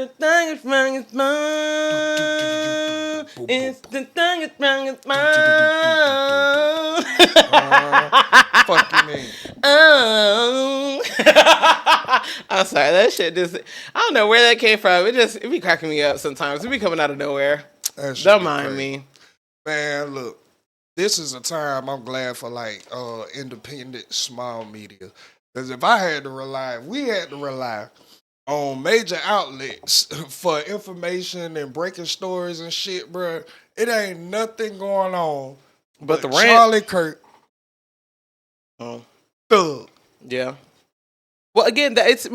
the thing is wrong, it's mine. It's the thing is wrong, it's mine. Fuck you mean? Oh. I'm sorry, that shit just, I don't know where that came from. It be cracking me up sometimes. It be coming out of nowhere. Don't mind me. Man, look, this is a time I'm glad for like independent small media. Because if we had to rely on major outlets for information and breaking stories and shit, bro, it ain't nothing going on But the rant. Charlie Kirk. Thug. Yeah. Well, again, it's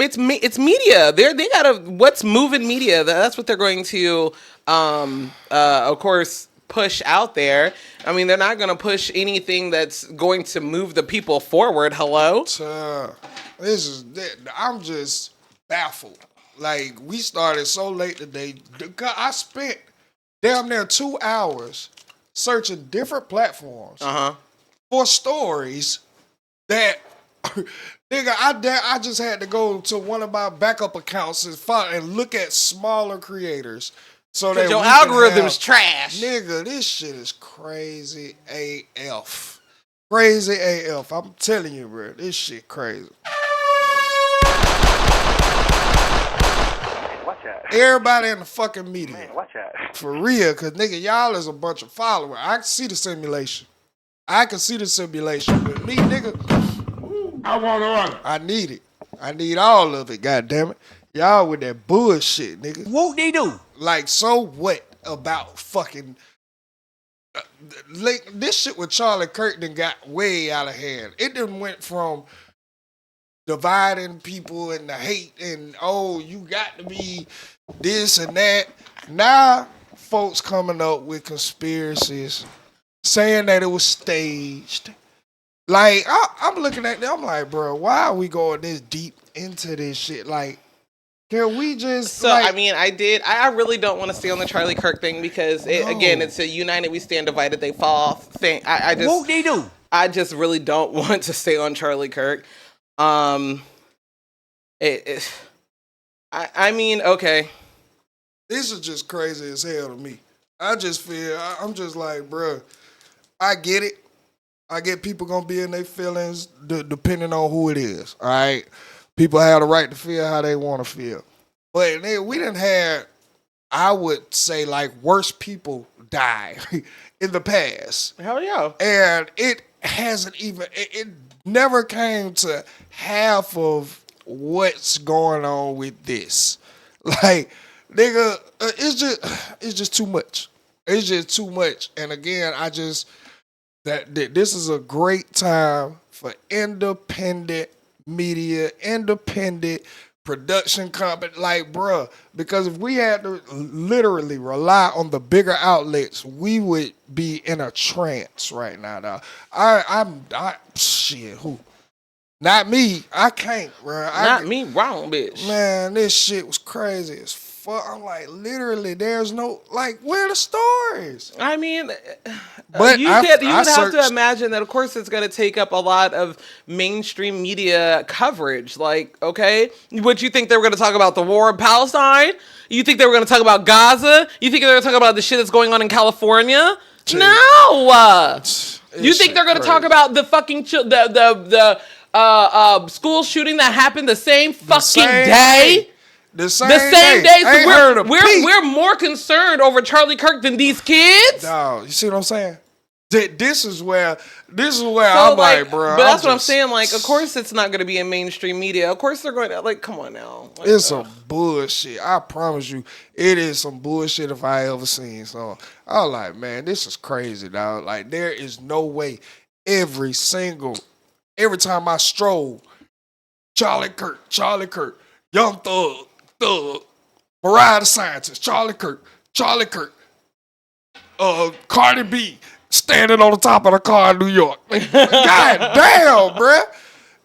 media. They gotta, what's moving media. That's what they're going to, of course, push out there. I mean, they're not going to push anything that's going to move the people forward. Hello. I'm just baffled. Like, we started so late today. I spent damn near 2 hours searching different platforms for stories that. Nigga, I just had to go to one of my backup accounts and look at smaller creators. So that your algorithm's trash. Nigga, this shit is crazy AF. Crazy AF. I'm telling you, bro. This shit crazy. Watch out. Everybody in the fucking media. Man, watch out. For real, because nigga, y'all is a bunch of followers. I can see the simulation. But me, nigga, I want to run. I need it. I need all of it, goddammit. Y'all with that bullshit, nigga. What they do? Like, so what about fucking... like, this shit with Charlie Kirk done got way out of hand. It done went from dividing people and the hate and, oh, you got to be this and that. Now, folks coming up with conspiracies, saying that it was staged. Like, I'm looking at them, I'm like, bro, why are we going this deep into this shit? Like, can we just... So, like, I mean, I really don't want to stay on the Charlie Kirk thing because, again, it's a united we stand, divided they fall thing. What they do? I just really don't want to stay on Charlie Kirk. I mean, okay. This is just crazy as hell to me. I just feel, I'm just like, bro, I get it. I get people gonna be in their feelings depending on who it is. All right, people have the right to feel how they want to feel, but we didn't have, I would say, like, worse people die in the past. Hell yeah, and it hasn't even. It never came to half of what's going on with this. Like, nigga, it's just too much. It's just too much. And again, that this is a great time for independent media, independent production company, like, bruh, because if we had to literally rely on the bigger outlets, we would be in a trance right now. Dog. Shit, who? Not me. I can't, bro. Not me, wrong, bitch. Man, this shit was crazy as fuck. I'm like, literally, there's no, like, where are the stories? I mean, but you would have to imagine that, of course, it's going to take up a lot of mainstream media coverage. Like, okay, what you think they were going to talk about the war in Palestine? You think they were going to talk about Gaza? You think they were going to talk about the shit that's going on in California? No. You think they're going to talk about the fucking school shooting that happened the same fucking day? The same day. So we're more concerned over Charlie Kirk than these kids. No, you see what I'm saying? This is where I'm like, bro. But that's what I'm saying. Like, of course, it's not going to be in mainstream media. Of course, they're going to, like, come on now. Like, it's some bullshit. I promise you, it is some bullshit if I ever seen. So I was like, man, this is crazy, dog. Like, there is no way every time I stroll, Charlie Kirk, Young Thug, Mariah the Scientist, Charlie Kirk, Cardi B standing on the top of the car in New York. God damn, bruh.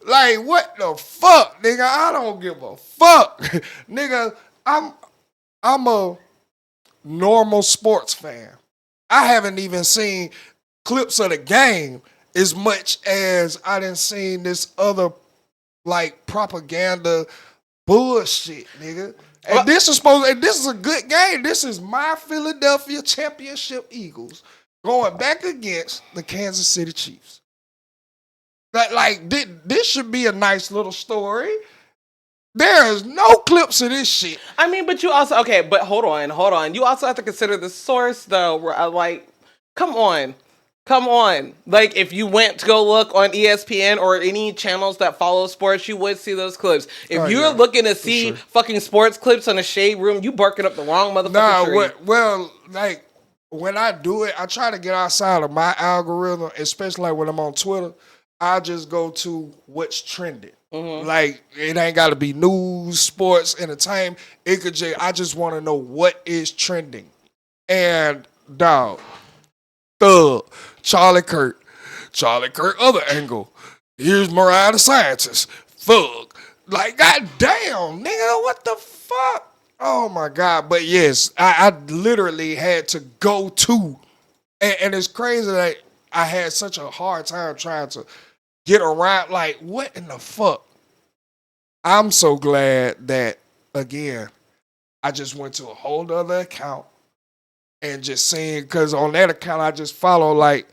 Like, what the fuck, nigga? I don't give a fuck. Nigga, I'm a normal sports fan. I haven't even seen clips of the game as much as I done seen this other, like, propaganda bullshit, nigga. And this is a good game. This is my Philadelphia championship Eagles going back against the Kansas City Chiefs. This should be a nice little story. There is no clips of this shit. I mean, but you also but hold on. You also have to consider the source, though. Where come on. Like, if you went to go look on ESPN or any channels that follow sports, you would see those clips. If you're looking to see fucking sports clips on a shade room, you barking up the wrong motherfucking tree. When I do it, I try to get outside of my algorithm, especially like when I'm on Twitter. I just go to what's trending. Mm-hmm. Like, it ain't got to be news, sports, entertainment. I just want to know what is trending. And, dog, Thug, Charlie Kirk, other angle. Here's Mariah the Scientist, Thug. Like, goddamn, nigga, what the fuck? Oh, my God. But, yes, I literally had to go to. And it's crazy that I had such a hard time trying to get around. Like, what in the fuck? I'm so glad that, again, I just went to a whole other account and just seeing, because on that account, I just follow, like,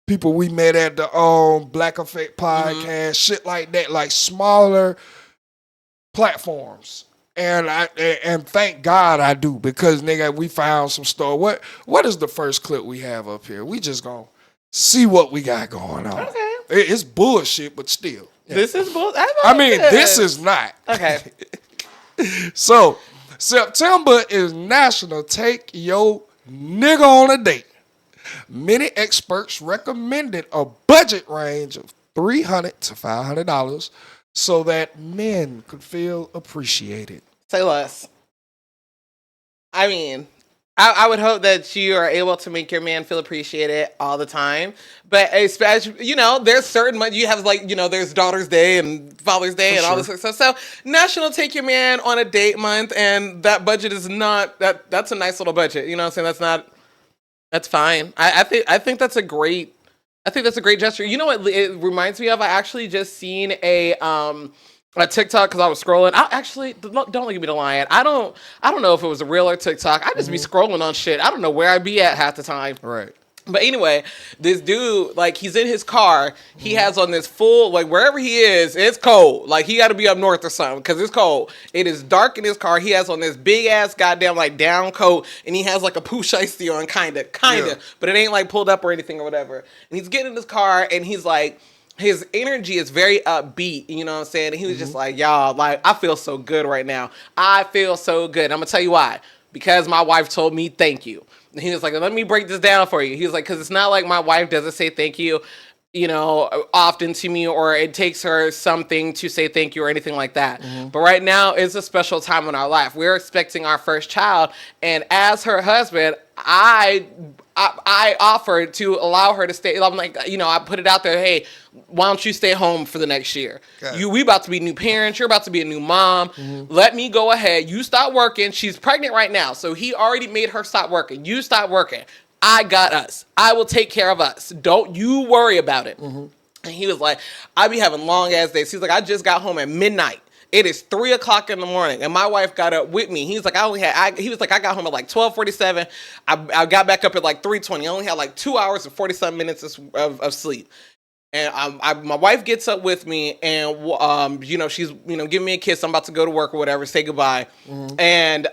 people we met at the Black Effect podcast, shit like that, like smaller platforms. And thank God I do, because, nigga, we found some stuff. What is the first clip we have up here? We just gonna see what we got going on. Okay. It's bullshit, but still. Yeah. This is bullshit. This is not. Okay. So, September is National Take Your Nigga on a Date. Many experts recommended a budget range of $300 to $500 so that men could feel appreciated. Say less. I mean, I would hope that you are able to make your man feel appreciated all the time. But especially, there's certain you have, like, there's Daughter's Day and Father's Day and all this sort of stuff. So National Take Your Man on a Date Month, and that budget is not that's a nice little budget. You know what I'm saying? That's fine. I think that's a great gesture. You know what it reminds me of? I actually just seen a TikTok, because I was scrolling. I actually don't look at me to lying. I don't know if it was a real or TikTok. I just be scrolling on shit. I don't know where I be at half the time. Right. But anyway, this dude, like, he's in his car. He has on this full, like, wherever he is, it's cold. Like, he got to be up north or something, because it's cold. It is dark in his car. He has on this big ass goddamn, like, down coat, and he has like a poo shiesty on, kind of, but it ain't like pulled up or anything or whatever. And he's getting in his car, and he's like, his energy is very upbeat, you know what I'm saying? And he was just like, y'all, like, I feel so good right now. I feel so good. And I'm going to tell you why. Because my wife told me thank you. And he was like, let me break this down for you. He was like, because it's not like my wife doesn't say thank you, often to me, or it takes her something to say thank you or anything like that. But right now is a special time in our life. We're expecting our first child. And as her husband, I offered to allow her to stay. I'm like, I put it out there. Hey, why don't you stay home for the next year? We about to be new parents. You're about to be a new mom. Let me go ahead. You stop working. She's pregnant right now. So he already made her stop working. You stop working. I got us. I will take care of us. Don't you worry about it. And he was like, I be having long ass days. He's like, I just got home at midnight. It is 3:00 in the morning, and my wife got up with me. He's like, I got home at like 12:47. I got back up at like 3:20. I only had like 2 hours and 47 minutes of sleep. And my wife gets up with me, and she's giving me a kiss. I'm about to go to work or whatever, say goodbye, and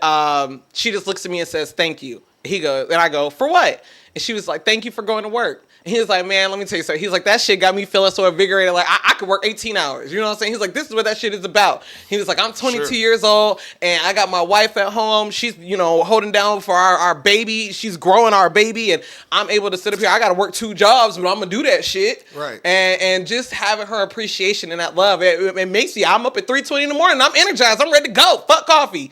she just looks at me and says, "Thank you." He goes, and I go, "For what?" And she was like, "Thank you for going to work." And he was like, "Man, let me tell you something." He's like, "That shit got me feeling so invigorated. Like, I could work 18 hours. You know what I'm saying?" He's like, "This is what that shit is about." He was like, "I'm 22 years old, and I got my wife at home. She's, holding down for our baby. She's growing our baby, and I'm able to sit up here. I got to work 2 jobs, but I'm going to do that shit." Right. And just having her appreciation and that love, it makes me, I'm up at 3:20 in the morning. I'm energized. I'm ready to go. Fuck coffee.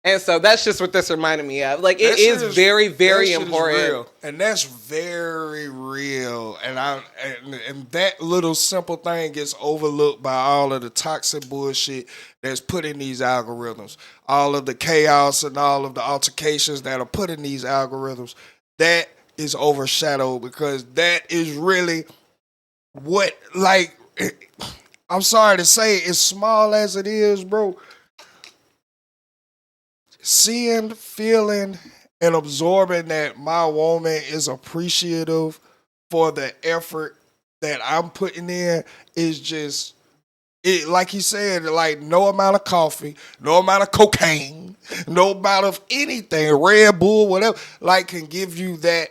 And so that's just what this reminded me of. Like, it is very, very important. And that's very real. And that little simple thing gets overlooked by all of the toxic bullshit that's put in these algorithms. All of the chaos and all of the altercations that are put in these algorithms. That is overshadowed, because that is really what, like, I'm sorry to say, as small as it is, bro, seeing, feeling, and absorbing that my woman is appreciative for the effort that I'm putting in is just it. Like he said, like no amount of coffee, no amount of cocaine, no amount of anything, Red Bull, whatever, like can give you that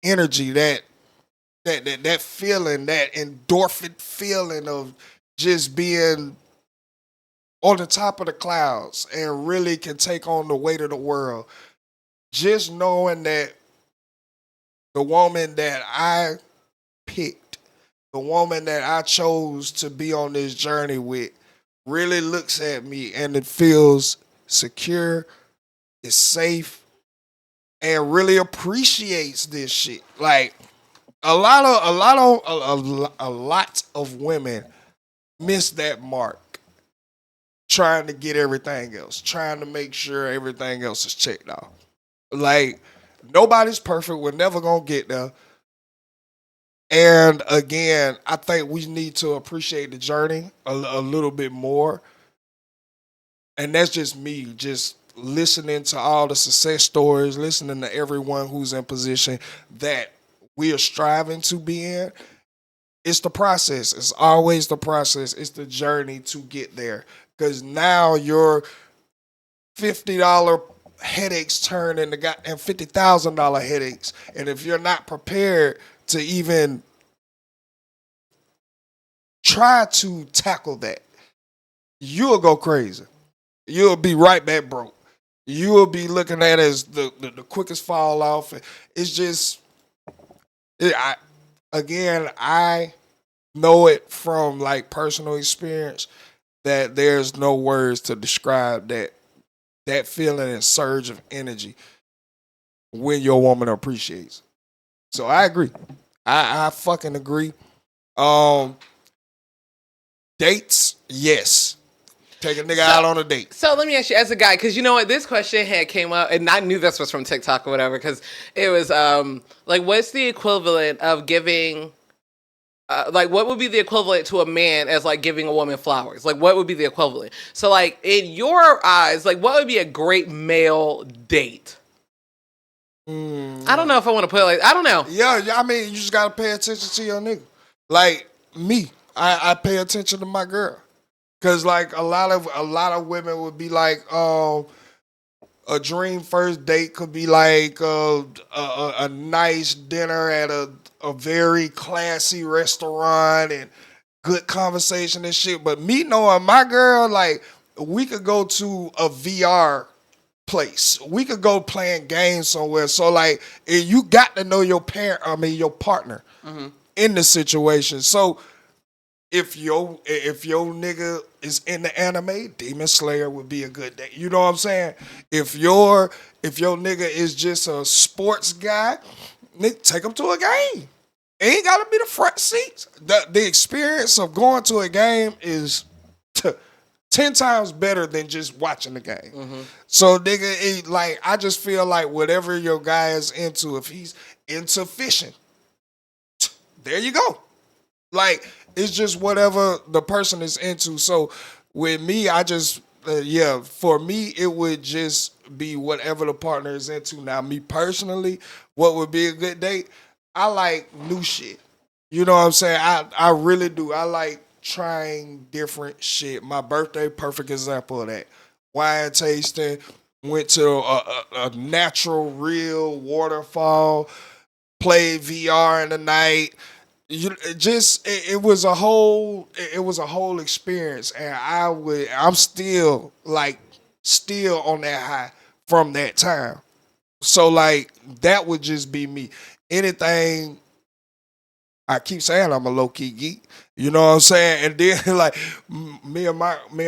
energy, that feeling, that endorphin feeling of just being on the top of the clouds and really can take on the weight of the world. Just knowing that the woman that I picked, the woman that I chose to be on this journey with, really looks at me and it feels secure, it's safe, and really appreciates this shit. Like a lot of women miss that mark trying to get everything else, trying to make sure everything else is checked off. Like nobody's perfect. We're never gonna get there. And again, I think we need to appreciate the journey a little bit more. And that's just me, just listening to all the success stories, listening to everyone who's in position that we are striving to be in. It's the process. It's always the process. It's the journey to get there. Because now your $50 headaches turn into goddamn $50,000 headaches. And if you're not prepared to even try to tackle that, you'll go crazy. You'll be right back broke. You will be looking at it as the quickest fall off. It's just, I know it from like personal experience that there's no words to describe that feeling and surge of energy when your woman appreciates. So I agree. I fucking agree. Dates, yes. Take a nigga out on a date. So let me ask you, as a guy, because you know what, this question had came up, and I knew this was from TikTok or whatever, because it was like, what's the equivalent of giving, like, what would be the equivalent to a man as like giving a woman flowers? Like, what would be the equivalent? So, like, in your eyes, like, what would be a great male date? I don't know if I want to put it like, I don't know. Yeah, I mean, you just gotta pay attention to your nigga. Like me, I pay attention to my girl. Cause like a lot of women would be like, a dream first date could be like a nice dinner at a very classy restaurant and good conversation and shit. But me knowing my girl, like we could go to a VR place. We could go playing games somewhere. So like you got to know your partner in the situation. So if your nigga is in the anime, Demon Slayer would be a good day. You know what I'm saying? If your nigga is just a sports guy, nigga, take him to a game. It ain't gotta be the front seats. The experience of going to a game is 10 times better than just watching the game. So nigga, like I just feel like whatever your guy is into, if he's into fishing, there you go. Like it's just whatever the person is into. So with me, I just for me it would just be whatever the partner is into. Now me personally, what would be a good date? I like new shit. You know what I'm saying? I really do. I like trying different shit. My birthday, perfect example of that. Wine tasting, went to a natural, real waterfall, played VR in the night. It was a whole experience, and I'm still on that high from that time. So like that would just be me. Anything, I keep saying I'm a low key geek. You know what I'm saying? And then like me and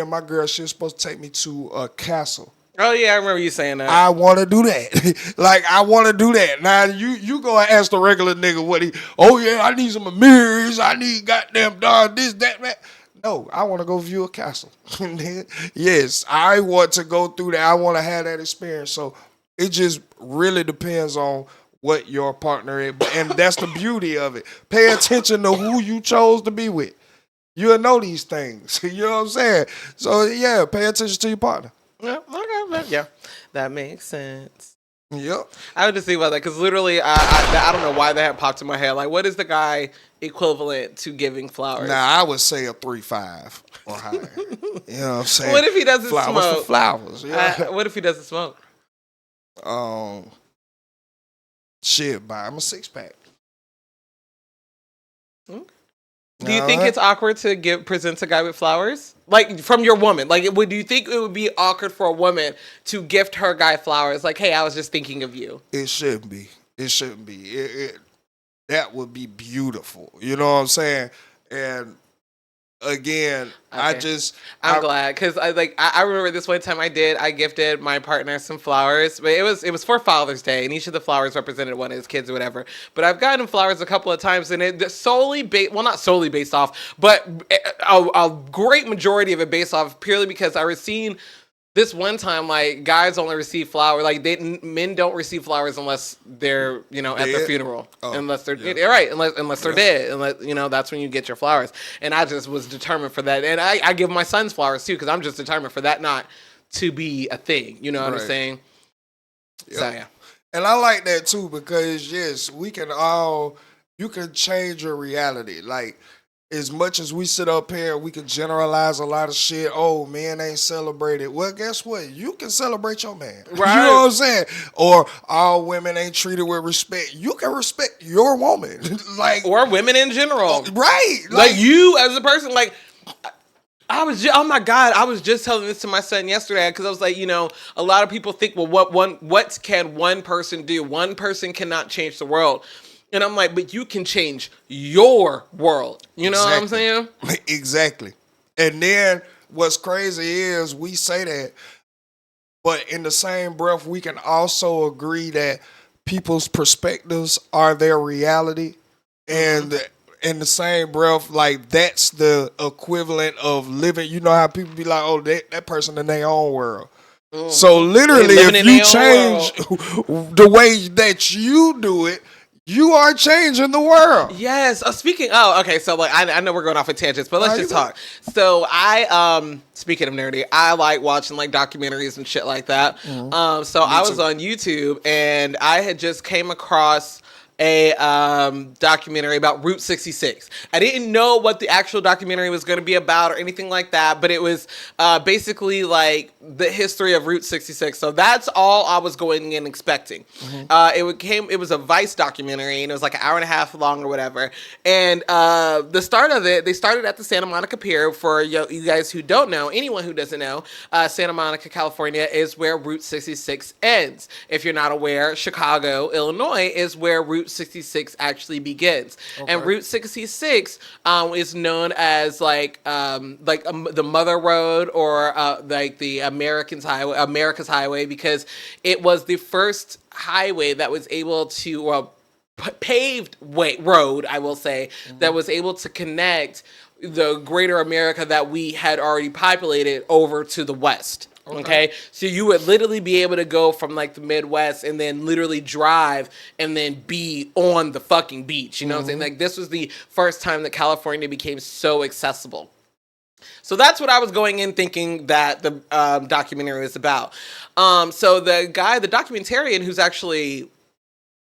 my girl, she's supposed to take me to a castle. Oh yeah, I remember you saying that. I want to do that. Like I want to do that. Now you go and ask the regular nigga what he. Oh yeah, I need some mirrors. I need goddamn this that. No, I want to go view a castle. Yes, I want to go through that. I want to have that experience. So it just really depends on what your partner is, and that's the beauty of it. Pay attention to who you chose to be with. You'll know these things. You know what I'm saying? So yeah, pay attention to your partner. Yeah, okay. Yeah, that makes sense. Yep. I would just think about that because literally, I don't know why that had popped in my head. Like, what is the guy equivalent to giving flowers? Now I would say a 3.5 or higher. You know what I'm saying? What if he doesn't flowers smoke? For flowers. Yeah. What if he doesn't smoke? Shit, buy him a 6-pack. Do you think it's awkward to present a guy with flowers? Like, from your woman. Like, do you think it would be awkward for a woman to gift her guy flowers? Like, hey, I was just thinking of you. It shouldn't be. It shouldn't be. That would be beautiful. You know what I'm saying? And again, okay. I'm glad because I remember this one time I gifted my partner some flowers, but it was for Father's Day, and each of the flowers represented one of his kids or whatever. But I've gotten flowers a couple of times, and it not solely based off, but a great majority of it based off purely because I was seeing. This one time, like, guys only receive flowers. Like, men don't receive flowers unless they're, at their funeral. Unless they're right. Unless they're dead. Unless that's when you get your flowers. And I just was determined for that. And I give my sons flowers too because I'm just determined for that not to be a thing. You know what I'm saying? Yep. So yeah. And I like that too because yes, you can change your reality. Like, as much as we sit up here, we can generalize a lot of shit. Oh, men ain't celebrated. Well, guess what? You can celebrate your man. Right. You know what I'm saying? Or all women ain't treated with respect. You can respect your woman. Or women in general. Right. Like you as a person, like... oh my God, I was just telling this to my son yesterday because I was like, a lot of people think, well, what can one person do? One person cannot change the world. And I'm like, but you can change your world. You know what I'm saying? Exactly. And then what's crazy is we say that, but in the same breath, we can also agree that people's perspectives are their reality. And in the same breath, like, that's the equivalent of living. You know how people be like, oh, that person in their own world. So literally, if you change the way that you do it, you are changing the world. Yes. Okay. So I know we're going off of tangents, but let's just talk. So speaking of nerdy, I like watching like documentaries and shit like that. Mm-hmm. So I was on YouTube and I had just came across a documentary about Route 66. I didn't know what the actual documentary was going to be about or anything like that, but it was basically like the history of Route 66. So that's all I was going in expecting. Mm-hmm. It was a Vice documentary, and it was like an hour and a half long or whatever. And the start of it, they started at the Santa Monica Pier. For you guys who don't know, anyone who doesn't know, Santa Monica, California is where Route 66 ends. If you're not aware, Chicago, Illinois is where Route 66 actually begins. Okay. And Route 66 is known as the Mother Road or like the America's Highway because it was the first highway that was able to paved road, I will say, that was able to connect the greater America that we had already populated over to the West. Okay, so you would literally be able to go from like the Midwest and then literally drive and then be on the fucking beach. You know what I'm saying? Like, this was the first time that California became so accessible. So that's what I was going in thinking that the documentary was about. So the documentarian who's actually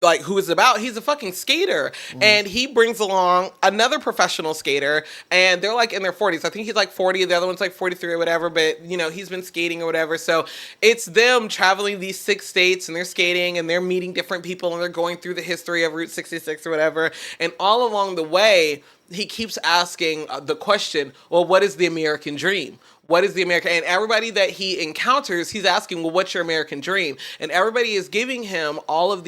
he's a fucking skater, and he brings along another professional skater, and they're like in their 40s. I think he's like 40, the other one's like 43 or whatever, but he's been skating or whatever. So it's them traveling these 6 states, and they're skating, and they're meeting different people, and they're going through the history of Route 66 or whatever. And all along the way, he keeps asking the question, well, what is the American dream? What is the American? And everybody that he encounters, he's asking, well, what's your American dream? And everybody is giving him all of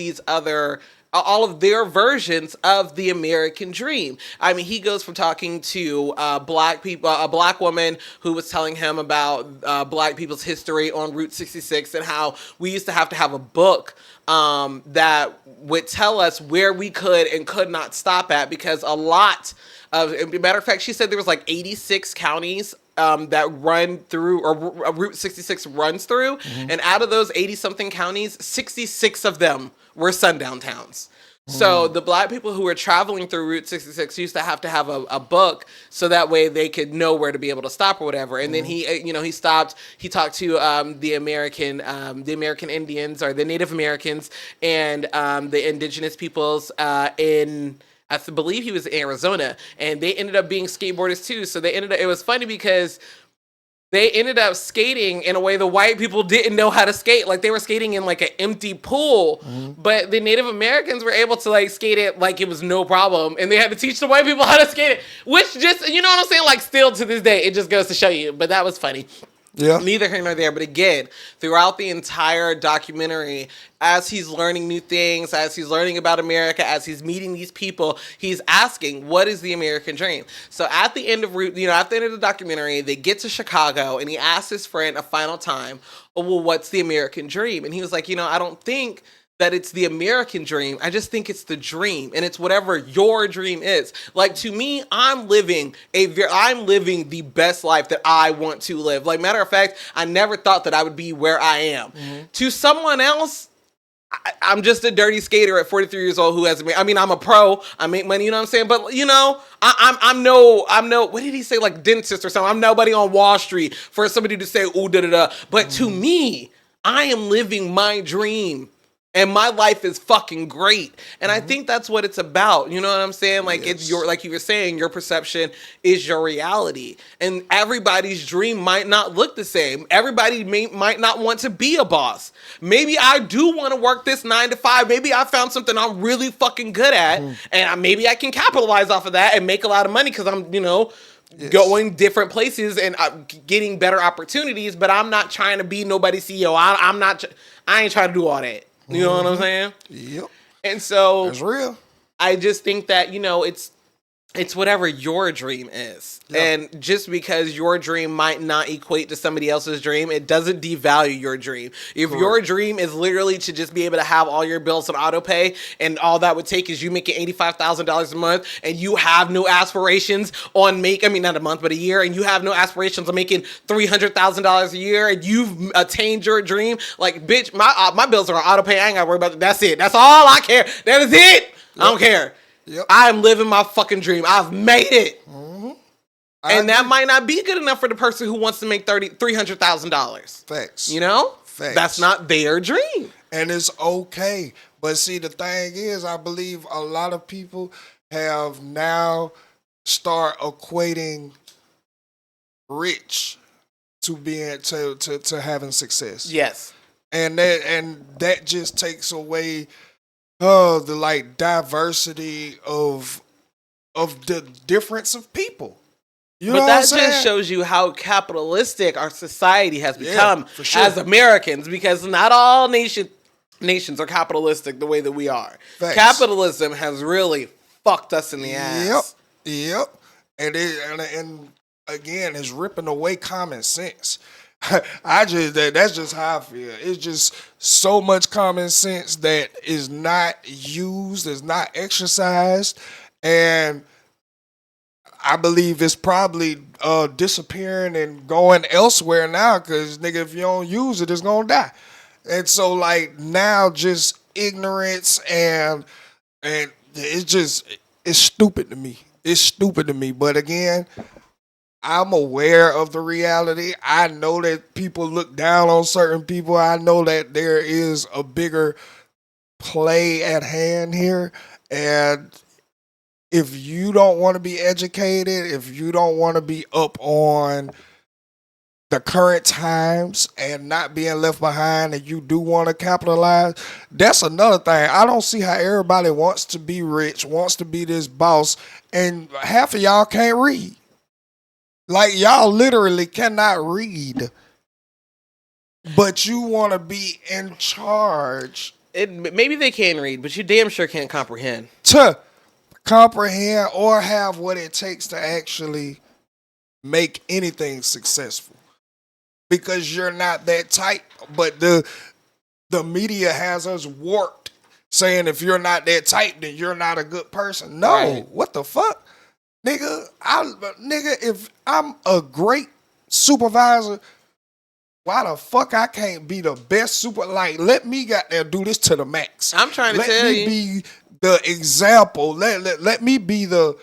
their versions of the American dream. I mean, he goes from talking to black people, a black woman who was telling him about black people's history on Route 66 and how we used to have a book that would tell us where we could and could not stop at, because a lot of, matter of fact, she said there was like 86 counties that run through, or Route 66 runs through, and out of those 80-something counties, 66 of them were sundown towns. So the black people who were traveling through Route 66 used to have a book so that way they could know where to be able to stop or whatever. And then he stopped. He talked to the American Indians or the Native Americans and the indigenous peoples in. I believe he was in Arizona, and they ended up being skateboarders too. So it was funny because they ended up skating in a way the white people didn't know how to skate. Like they were skating in like an empty pool, but the Native Americans were able to like skate it like it was no problem. And they had to teach the white people how to skate it, which just, you know what I'm saying? Like still to this day, it just goes to show you, but that was funny. Yeah. Neither here nor there, but again, throughout the entire documentary, as he's learning new things, as he's learning about America, as he's meeting these people, he's asking, "What is the American dream?" So at the end of the documentary, they get to Chicago, and he asks his friend a final time, "Oh, well, what's the American dream?" And he was like, "I don't think that it's the American dream. I just think it's the dream, and it's whatever your dream is. Like to me, I'm living the best life that I want to live. Like matter of fact, I never thought that I would be where I am. To someone else, I'm just a dirty skater at 43 years old who hasn't made. I mean, I'm a pro. I make money. You know what I'm saying? But I'm no. What did he say? Like dentist or something. I'm nobody on Wall Street for somebody to say ooh da da da. But to me, I am living my dream. And my life is fucking great. And I think that's what it's about. You know what I'm saying? Like it's like you were saying, your perception is your reality. And everybody's dream might not look the same. Everybody might not want to be a boss. Maybe I do want to work this 9 to 5. Maybe I found something I'm really fucking good at. And maybe I can capitalize off of that and make a lot of money because I'm, going different places and getting better opportunities. But I'm not trying to be nobody's CEO. I ain't trying to do all that. You know what I'm saying? Yep. And so that's real. I just think that, it's whatever your dream is. Yep. And just because your dream might not equate to somebody else's dream, it doesn't devalue your dream. If your dream is literally to just be able to have all your bills on auto pay and all that would take is you making $85,000 a month and you have no aspirations on not a month, but a year, and you have no aspirations on making $300,000 a year and you've attained your dream, like, bitch, my bills are on auto pay. I ain't got to worry about that. That's it. That's all I care. That is it. Yep. I don't care. Yep. I'm living my fucking dream. I've made it. And that might not be good enough for the person who wants to make $300,000. Facts. Facts. That's not their dream. And it's okay. But see, the thing is, I believe a lot of people have now start equating rich to being to having success. Yes. And that just takes away the diversity of the difference of people. But that just shows you how capitalistic our society has become as Americans, because not all nations are capitalistic the way that we are. Thanks. Capitalism has really fucked us in the ass. Yep. And again, it's ripping away common sense. That's just how I feel. It's just so much common sense that is not used, is not exercised, and I believe it's probably disappearing and going elsewhere now because, nigga, if you don't use it, it's gonna die. And so, now just ignorance and it's stupid to me. It's stupid to me. But again, I'm aware of the reality. I know that people look down on certain people. I know that there is a bigger play at hand here. And if you don't want to be educated, if you don't want to be up on the current times and not being left behind, and you do want to capitalize, that's another thing. I don't see how everybody wants to be rich, wants to be this boss, and half of y'all can't read. Y'all literally cannot read, but you want to be in charge. Maybe they can read, but you damn sure can't comprehend. To comprehend or have what it takes to actually make anything successful. Because you're not that type, but the media has us warped, saying if you're not that type, then you're not a good person. No, right. What the fuck? Nigga, if I'm a great supervisor, why the fuck I can't be the best let me got there do this to the max. I'm trying to tell you. Let me be the example. Let me be the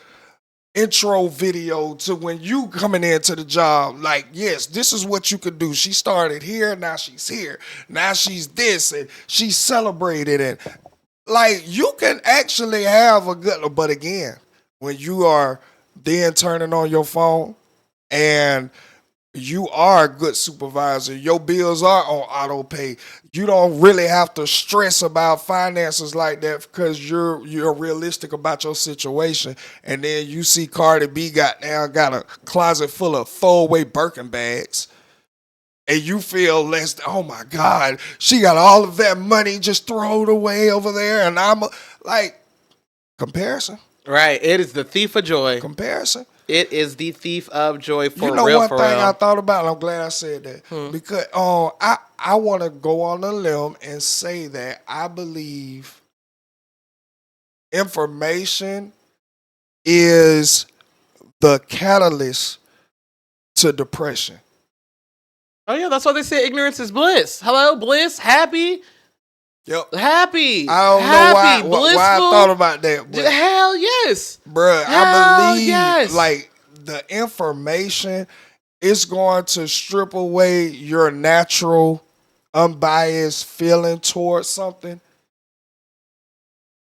intro video to when you coming into the job. Like, yes, this is what you could do. She started here, now she's here. Now she's this, and she's celebrated. And like, you can actually have a good, but again, when you are then turning on your phone and you are a good supervisor, your bills are on auto pay, you don't really have to stress about finances like that because you're realistic about your situation. And then you see Cardi B got a closet full of throwaway Birkin bags, and you feel less, oh my God, she got all of that money just thrown away over there, and I'm like, comparison. Right. It is the thief of joy. Comparison. It is the thief of joy for real. You know, one thing I thought about, and I'm glad I said that, because I want to go on a limb and say that I believe information is the catalyst to depression. Oh yeah, that's why they say ignorance is bliss. Hello, bliss, happy. Yep. Happy. I don't know why I thought about that. But hell yes. Bruh, I believe like the information is going to strip away your natural, unbiased feeling towards something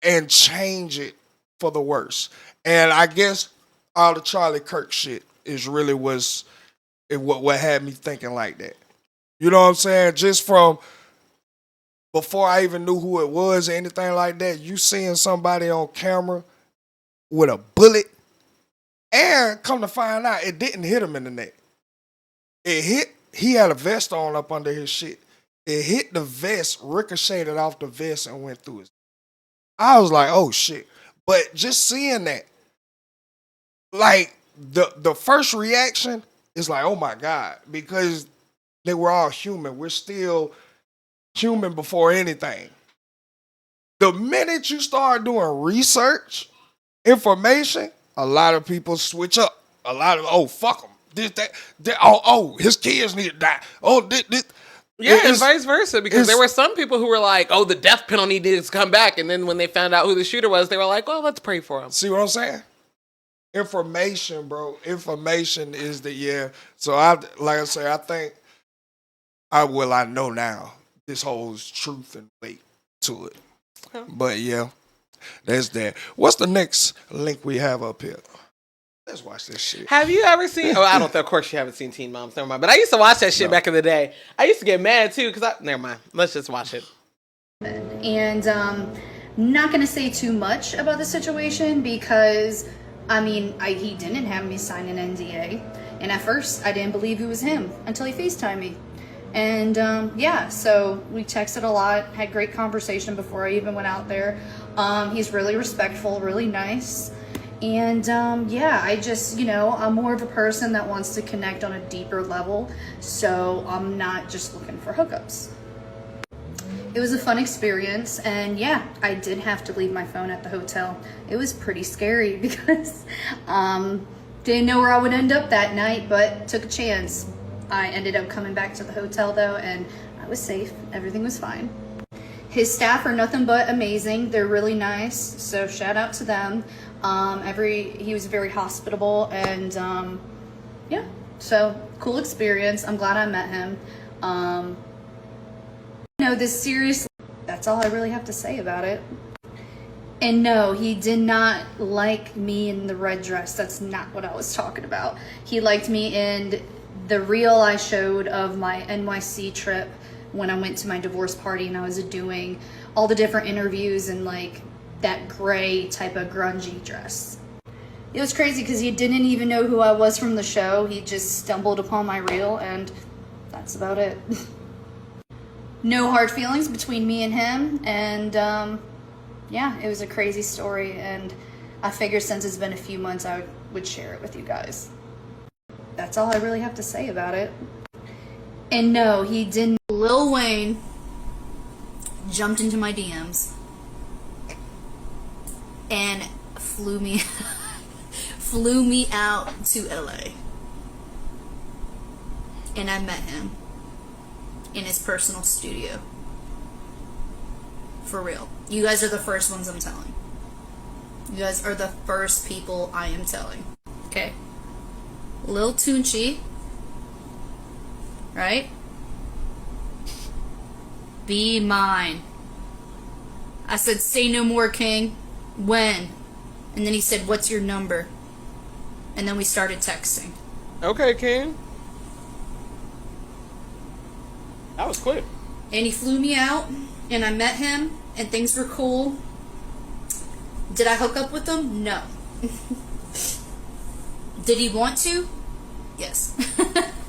and change it for the worse. And I guess all the Charlie Kirk shit is really what had me thinking like that. You know what I'm saying? Just from before I even knew who it was or anything like that, you seeing somebody on camera with a bullet, and come to find out it didn't hit him in the neck. He had a vest on up under his shit. It hit the vest, ricocheted off the vest, and went through his. I was like, oh shit. But just seeing that, like the first reaction is like, oh my God, because they were all human. We're still human before anything. The minute you start doing research, information, a lot of people switch up. A lot of, oh, fuck them. This, that, his kids need to die. Oh, this. Yeah, and vice versa, because there were some people who were like, oh, the death penalty needs to come back. And then when they found out who the shooter was, they were like, well, let's pray for him. See what I'm saying? Information, bro. Information is So I think I know now. This holds truth and weight to it. Okay. But yeah, that's that. What's the next link we have up here? Let's watch this shit. Have you ever seen... Oh, I don't think... Of course you haven't seen Teen Moms. Never mind. But I used to watch that shit back in the day. I used to get mad, too, because Never mind. Let's just watch it. And not going to say too much about the situation because, he didn't have me sign an NDA. And at first, I didn't believe it was him until he FaceTimed me. And so we texted a lot, had great conversation before I even went out there. He's really respectful, really nice. And I just, I'm more of a person that wants to connect on a deeper level. So I'm not just looking for hookups. It was a fun experience. And I did have to leave my phone at the hotel. It was pretty scary because didn't know where I would end up that night, but took a chance. I ended up coming back to the hotel though, and I was safe. Everything was fine. His staff are nothing but amazing. They're really nice, so shout out to them. He was very hospitable, and so cool experience. I'm glad I met him. This seriously, that's all I really have to say about it. And no, he did not like me in the red dress. That's not what I was talking about. He liked me in the reel I showed of my NYC trip when I went to my divorce party and I was doing all the different interviews in like that gray type of grungy dress. It was crazy because he didn't even know who I was from the show. He just stumbled upon my reel and that's about it. No hard feelings between me and him, and it was a crazy story, and I figured since it's been a few months I would share it with you guys. That's all I really have to say about it. And no, he didn't. Lil Wayne jumped into my DMs and flew me out to LA. And I met him in his personal studio. For real. You guys are the first ones I'm telling. You guys are the first people I am telling. Okay. Lil Tunchi. Right? Be mine. I said, say no more, King. When? And then he said, what's your number? And then we started texting. Okay, King. That was quick. And he flew me out, and I met him, and things were cool. Did I hook up with him? No. Did he want to? Yes.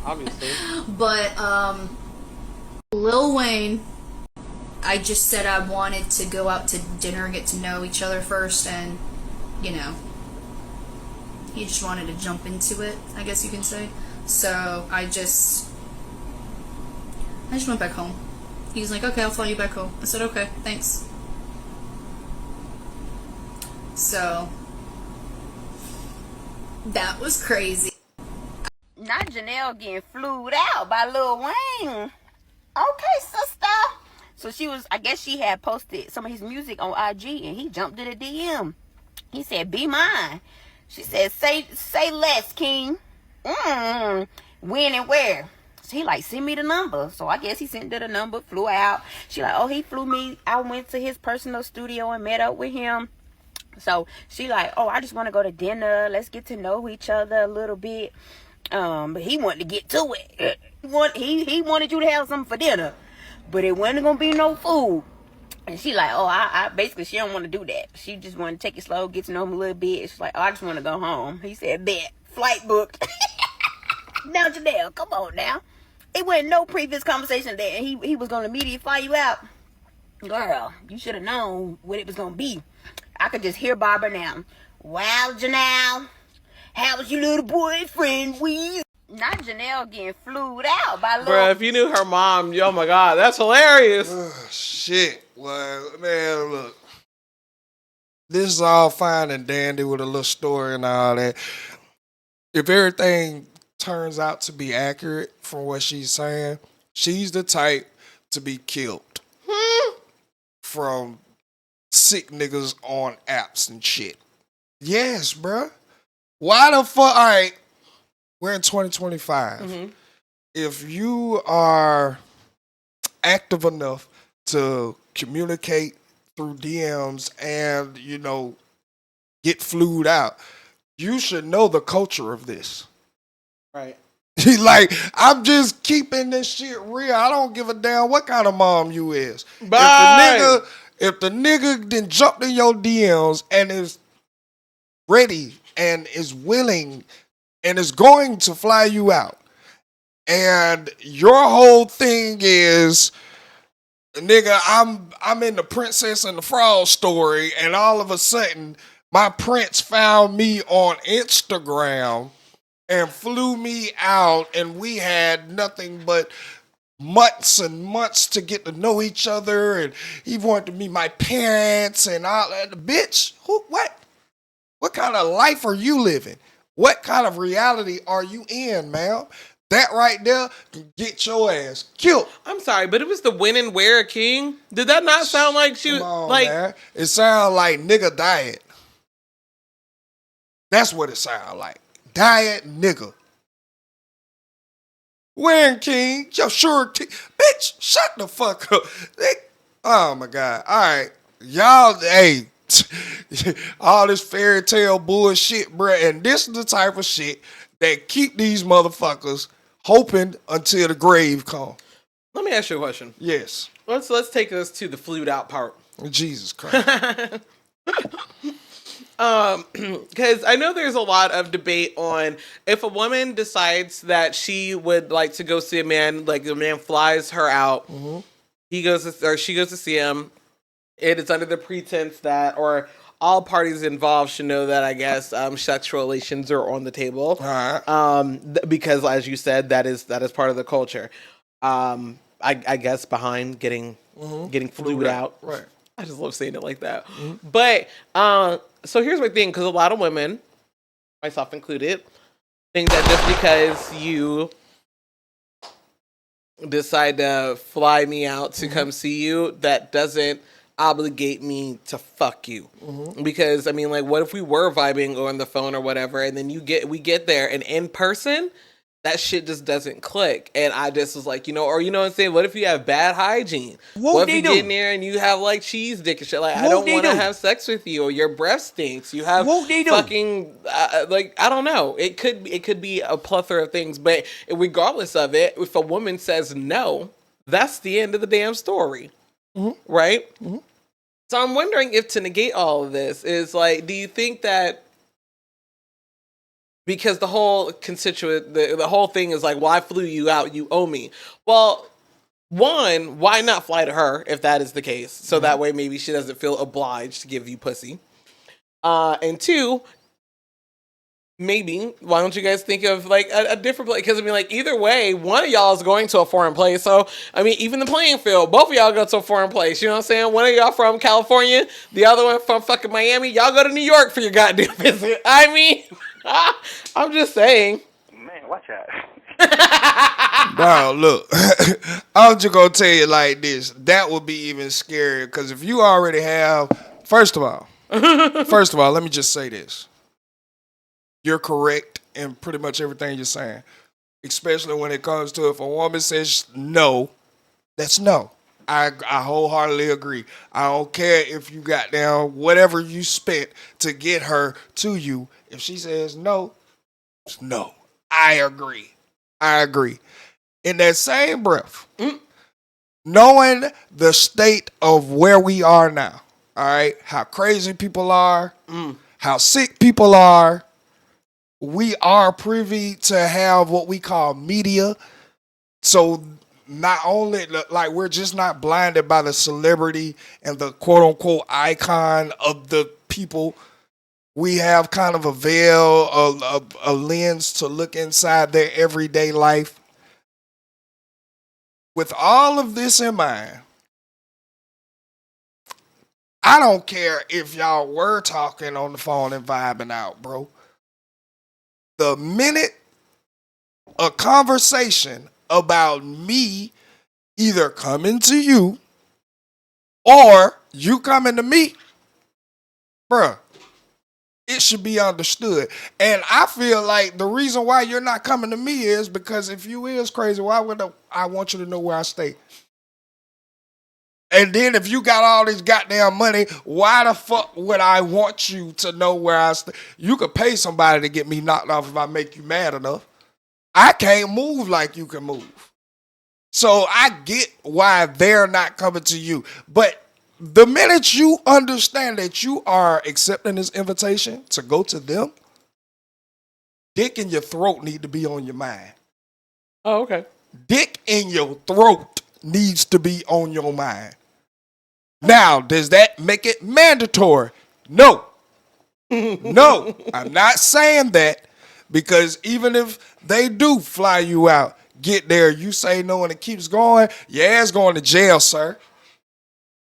Obviously. But, Lil Wayne, I just said I wanted to go out to dinner and get to know each other first, and, you know, he just wanted to jump into it, I guess you can say. So, I just went back home. He was like, okay, I'll fly you back home. I said, okay, thanks. So, that was crazy. Not Janelle getting flued out by Lil Wayne. Okay, sister. So I guess she had posted some of his music on IG, and he jumped in the DM. He said, be mine. She said, say less, King. When and where? So he like, send me the number. So I guess he sent her the number, flew out. She like, oh, he flew me. I went to his personal studio and met up with him. So she like, oh, I just want to go to dinner. Let's get to know each other a little bit. But he wanted to get to it. He wanted you to have something for dinner, but it wasn't gonna be no food. And she like, oh, I basically she don't want to do that. She just want to take it slow, get to know him a little bit. She's like, oh, I just want to go home. He said, bet, flight booked. Now Janelle, come on now. It wasn't no previous conversation that he was gonna immediately fly you out. Girl, you should have known what it was gonna be. I could just hear Barbara now. Wow, Janelle, how was your little boyfriend? Not Janelle getting flued out by little. Bruh, if you knew her mom, oh my God, that's hilarious. Shit. Well, man, look. This is all fine and dandy with a little story and all that. If everything turns out to be accurate from what she's saying, she's the type to be killed from sick niggas on apps and shit. Yes, bruh. Why the fuck? All right, we're in 2025. Mm-hmm. If you are active enough to communicate through DMs and, you know, get flued out, you should know the culture of this. Right. Like, I'm just keeping this shit real. I don't give a damn what kind of mom you is. Bye. If the nigga then jumped in your DMs and is ready and is willing and is going to fly you out, and your whole thing is, nigga, I'm in the Princess and the Frog story, and all of a sudden my prince found me on Instagram and flew me out, and we had nothing but months and months to get to know each other, and he wanted to meet my parents and all that. Bitch, what kind of life are you living? What kind of reality are you in, man? That right there can get your ass killed. I'm sorry, but it was the when and where, King. Did that not sound like she was Come on, like? man. It sounds like nigga diet. That's what it sounds like. Diet nigga. When, King? Yo, sure, bitch, shut the fuck up. Oh my God. All right. Y'all, hey, all this fairy tale bullshit, bruh. And this is the type of shit that keep these motherfuckers hoping until the grave come. Let me ask you a question. Yes. Let's take us to the flued out part. Jesus Christ. Because I know there's a lot of debate on if a woman decides that she would like to go see a man, like the man flies her out, she goes to see him. It is under the pretense that, or all parties involved should know that, I guess, sexual relations are on the table. All right. Because as you said, that is part of the culture. I guess behind getting flued out. Right. I just love saying it like that. But so here's my thing, because a lot of women, myself included, think that just because you decide to fly me out to come see you, that doesn't obligate me to fuck you. Because I mean, like, what if we were vibing on the phone or whatever, and then we get there and in person, that shit just doesn't click. And I just was like, or you know what I'm saying? What if you have bad hygiene? What if you get in there and you have like cheese dick and shit? Like, I don't want to have sex with you, or your breath stinks. You have fucking like, I don't know. It could be a plethora of things, but regardless of it, if a woman says no, that's the end of the damn story, right? So I'm wondering if to negate all of this is like, do you think that? Because the whole the whole thing is like, well, I flew you out, you owe me. Well, one, why not fly to her if that is the case? So that way maybe she doesn't feel obliged to give you pussy. And two, maybe, why don't you guys think of like a different place? Because I mean, like, either way, one of y'all is going to a foreign place. So, I mean, even the playing field, both of y'all go to a foreign place. You know what I'm saying? One of y'all from California, the other one from fucking Miami. Y'all go to New York for your goddamn visit. I mean, I'm just saying. Man, watch out. Bro, look, I'm just gonna tell you like this. That would be even scarier because if you already have, first of all, let me just say this. You're correct in pretty much everything you're saying, especially when it comes to if a woman says no, that's no. I wholeheartedly agree. I don't care if you got down whatever you spent to get her to you. If she says no, it's no. I agree. In that same breath, knowing the state of where we are now, all right, how crazy people are, how sick people are, we are privy to have what we call media. So not only, like, we're just not blinded by the celebrity and the quote-unquote icon of the people. We have kind of a veil, a lens to look inside their everyday life. With all of this in mind, I don't care if y'all were talking on the phone and vibing out, bro. The minute a conversation about me either coming to you or you coming to me, bruh, it should be understood. And I feel like the reason why you're not coming to me is because if you is crazy, why would I want you to know where I stay? And then if you got all this goddamn money, why the fuck would I want you to know where I stay? You could pay somebody to get me knocked off if I make you mad enough. I can't move like you can move. So I get why they're not coming to you. But the minute you understand that you are accepting this invitation to go to them, dick in your throat need to be on your mind. Oh, okay. Dick in your throat needs to be on your mind. Now, does that make it mandatory? No. No, I'm not saying that, because even if they do fly you out, get there, you say no and it keeps going, your ass going to jail, sir.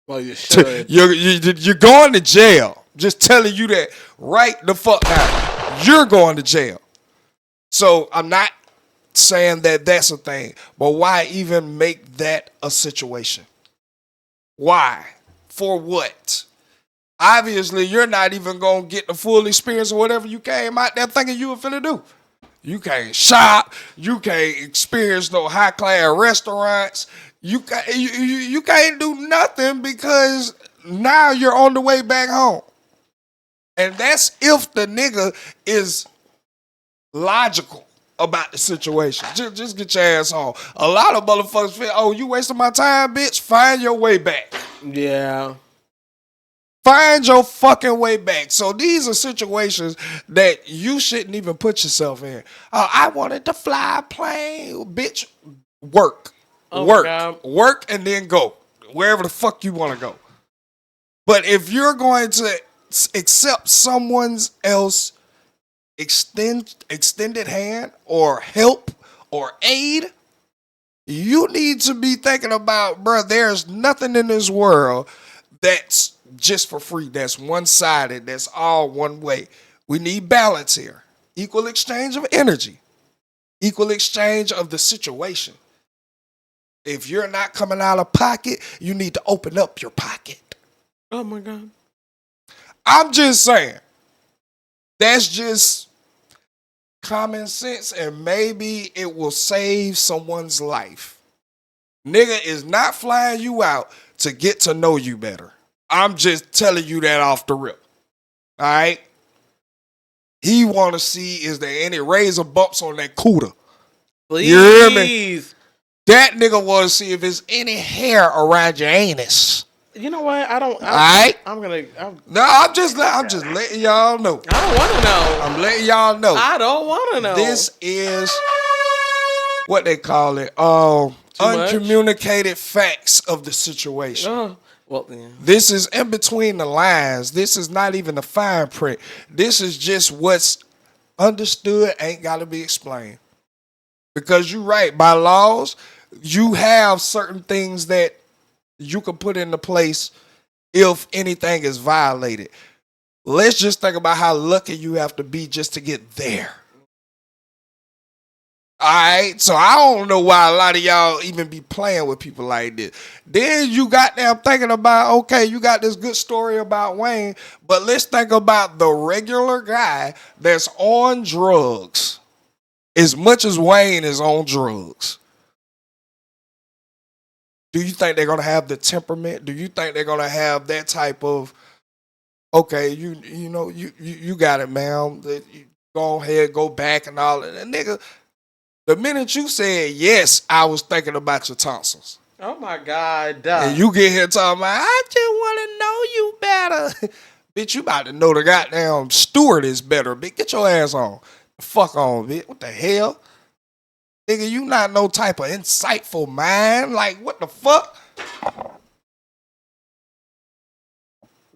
Well, you should. You're going to jail. Just telling you that right the fuck now. You're going to jail. So I'm not saying that that's a thing, but why even make that a situation? Why? For what? Obviously, you're not even going to get the full experience of whatever you came out there thinking you were finna do. You can't shop. You can't experience no high-class restaurants. You can't do nothing because now you're on the way back home. And that's if the nigga is logical about the situation. Just get your ass home. A lot of motherfuckers feel, oh, you wasting my time, bitch? Find your way back. Yeah. Find your fucking way back. So these are situations that you shouldn't even put yourself in. I wanted to fly a plane. Bitch, work. Work and then go. Wherever the fuck you want to go. But if you're going to accept someone else extended hand or help or aid, you need to be thinking about, bro, there's nothing in this world that's just for free, that's one-sided, that's all one way. We need balance here. Equal exchange of energy. Equal exchange of the situation. If you're not coming out of pocket, you need to open up your pocket. Oh my God. I'm just saying. That's just common sense, and maybe it will save someone's life. Nigga is not flying you out to get to know you better. I'm just telling you that off the rip. All right? He want to see, is there any razor bumps on that cooter? Please. You hear me? That nigga want to see if there's any hair around your anus. You know what? I don't. All right? No, I'm just letting y'all know. I don't want to know. I'm letting y'all know. I don't want to know. This is what they call it. Uncommunicated facts of the situation. Well, yeah. This is in between the lines. This is not even the fine print. This is just what's understood, ain't got to be explained. Because you're right. By laws, you have certain things that you can put into place if anything is violated. Let's just think about how lucky you have to be just to get there. All right, so I don't know why a lot of y'all even be playing with people like this. Then you got them thinking about, okay, you got this good story about Wayne, but let's think about the regular guy that's on drugs as much as Wayne is on drugs. Do you think they're going to have the temperament? Do you think they're going to have that type of, okay, you got it, man. You go ahead, go back and all that. And nigga, the minute you said yes, I was thinking about your tonsils. Oh my God. And you get here talking about, I just want to know you better. Bitch, you about to know the goddamn steward is better. Bitch, get your ass on. The fuck on, bitch. What the hell? Nigga, you not no type of insightful mind. Like, what the fuck?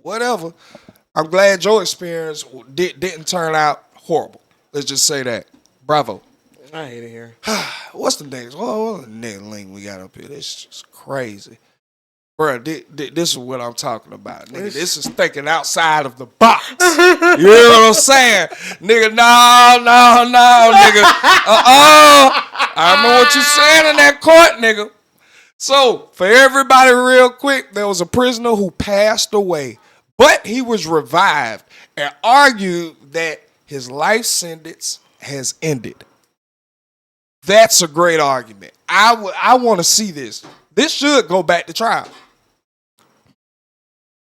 Whatever. I'm glad your experience didn't turn out horrible. Let's just say that. Bravo. I hate it here. What's the next? What's the next link we got up here? This is just crazy. Bro, this is what I'm talking about. Nigga, this is thinking outside of the box. You hear what I'm saying? Nigga, no, nigga. I remember what you saying in that court, nigga. So, for everybody real quick, there was a prisoner who passed away, but he was revived and argued that his life sentence has ended. That's a great argument. I want to see this. This should go back to trial.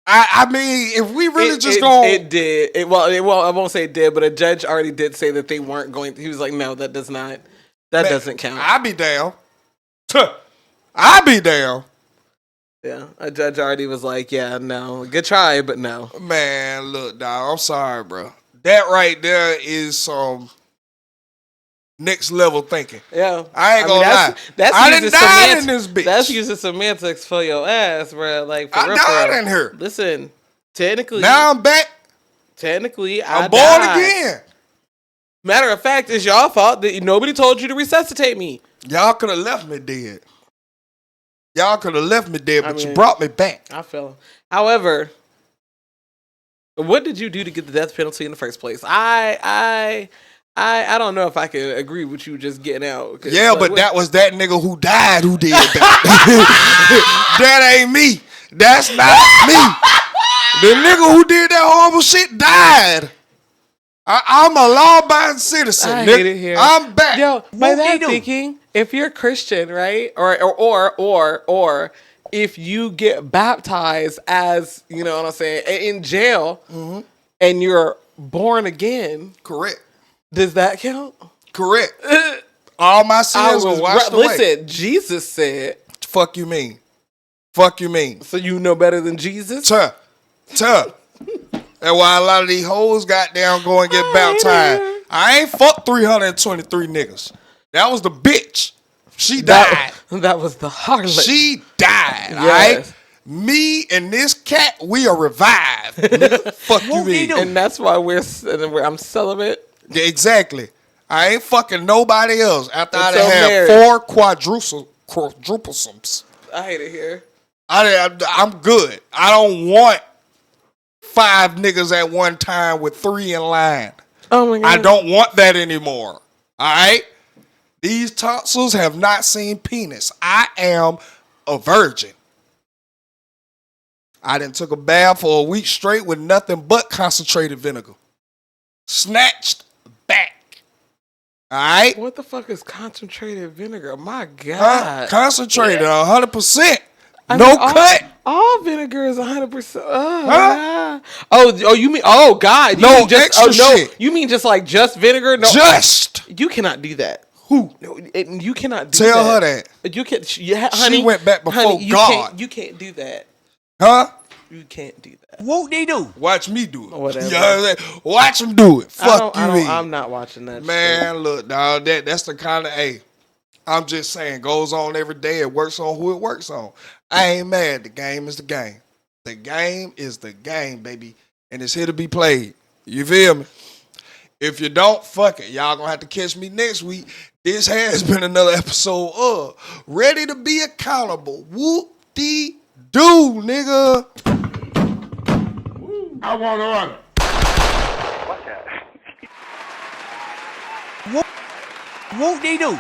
I mean, if we really it did. Well, I won't say it did, but a judge already did say that they weren't going to. He was like, no, that doesn't count. I'll be down. I'll be down. Yeah, a judge already was like, yeah, no, good try, but no. Man, look, dog, I'm sorry, bro. That right there is some next level thinking. Yeah, I ain't gonna lie. I done died in this bitch. That's using semantics for your ass, bro. Like, I died in here. Listen, technically, now I'm back. Technically, I'm born again. Matter of fact, it's y'all fault that nobody told you to resuscitate me. Y'all could have left me dead. But you brought me back. I feel. However, what did you do to get the death penalty in the first place? I don't know if I can agree with you just getting out. Yeah, but that was that nigga who died who did that. That ain't me. That's not me. The nigga who did that horrible shit died. I'm a law-abiding citizen. I hate it here. I'm back. Yo, by that thinking, if you're Christian, right, or if you get baptized as, you know what I'm saying, in jail, and you're born again, correct? Does that count? Correct. All my sins were washed away. Listen, Jesus said, "Fuck you mean? Fuck you mean?" So you know better than Jesus? Tuh. That's why a lot of these hoes got down go and get baptized. I ain't fucked 323 niggas. That was the bitch. She died. That was the harlot. She died. Yes. All right. Me and this cat, we are revived. Nigga, fuck you mean? And that's why I'm celibate. Yeah, exactly. I ain't fucking nobody else after I done had married. 4 quadruplesums. I hate it here. I'm good. I don't want 5 niggas at one time with 3 in line. Oh my God. I don't want that anymore. All right? These tonsils have not seen penis. I am a virgin. I done took a bath for a week straight with nothing but concentrated vinegar. Snatched back. All right? What the fuck is concentrated vinegar? My God. Concentrated 100%. I No mean, cut. All vinegar is 100%. Oh, Huh? God. Oh, you mean? Oh, God. You No mean just, extra shit. You mean just like just vinegar? No, Just. you cannot do that. Who? No, you cannot do Tell that. her that. You can, honey. She went back before honey, God. You can't do that. Huh? You can't do that. Whoop de doo. Watch me do it. Whatever. You know what I'm saying? Watch them do it. Fuck you, mean. I'm not watching that. Man, look, dog, that's the kind of, I'm just saying, goes on every day. It works on who it works on. I ain't mad. The game is the game. The game is the game, baby. And it's here to be played. You feel me? If you don't, fuck it. Y'all gonna have to catch me next week. This has been another episode of Ready to Be Accountable. Whoop-dee-doo, nigga. I want order. Whoop de doo.